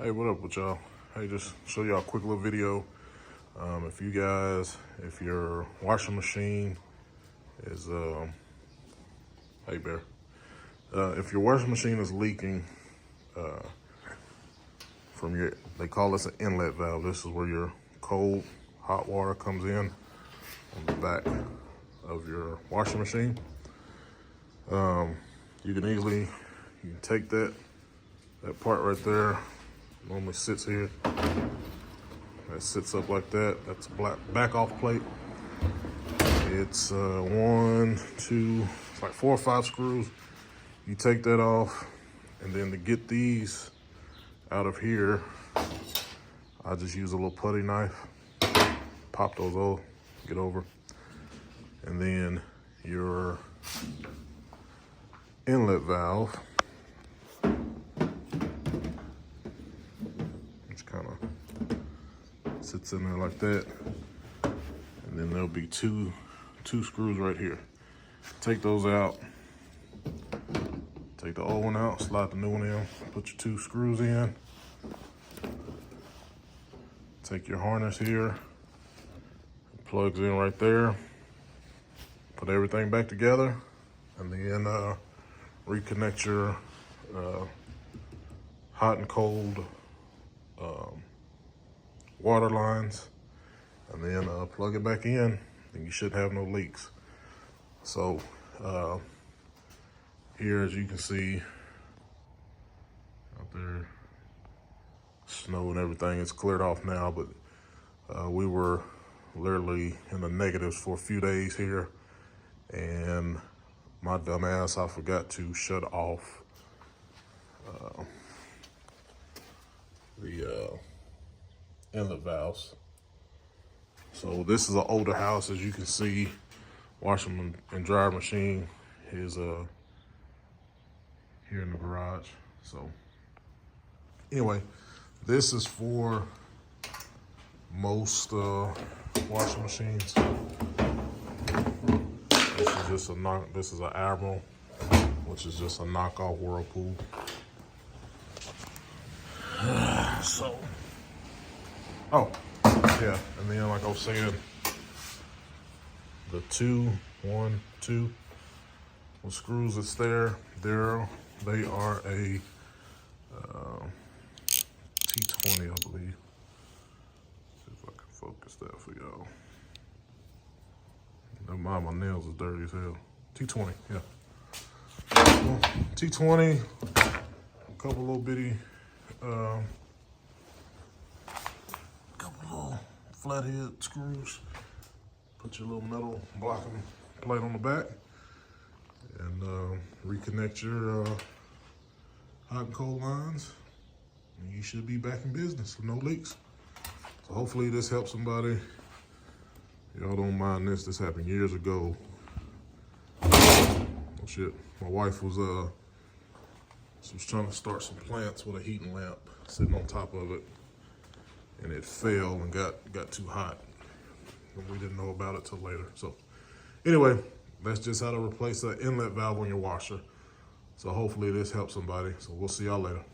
Hey, what up with y'all? Hey, just show y'all a quick little video. If your washing machine is, hey Bear. If your washing machine is leaking they call this an inlet valve. This is where your cold, hot water comes in on the back of your washing machine. You can take that part right there. Normally sits here. That sits up like that. That's a black back off plate. It's it's like 4 or 5 screws. You take that off, and then to get these out of here, I just use a little putty knife. Pop those off, get over. And then your inlet valve, kind of sits in there like that, and then there'll be two screws right here. Take those out, take the old one out, slide the new one in, put your 2 screws in, take your harness here, it plugs in right there, put everything back together, and then reconnect your hot and cold water lines, and then plug it back in, and you should have no leaks. So here, as you can see out there, snow and everything, it's cleared off now, but we were literally in the negatives for a few days here, and my dumb ass, I forgot to shut off the inlet valves. So this is an older house, as you can see. Washing and dryer machine is here in the garage. So anyway, this is for most washing machines. This is an Admiral, which is just a knockoff Whirlpool. Oh, yeah, and then like I was saying, the 2 screws that's there, they are a T20, I believe. See if I can focus that for y'all. Never mind, my nails is dirty as hell. T20, yeah. T20, a couple little bitty, flathead screws. Put your little metal blocking plate on the back, and reconnect your hot and cold lines, and you should be back in business with no leaks. So hopefully this helps somebody. Y'all don't mind this. This happened years ago. Oh shit. My wife was she was trying to start some plants with a heating lamp sitting on top of it, and it fell and got too hot. And we didn't know about it till later. So anyway, that's just how to replace the inlet valve on your washer. So hopefully this helps somebody. So we'll see y'all later.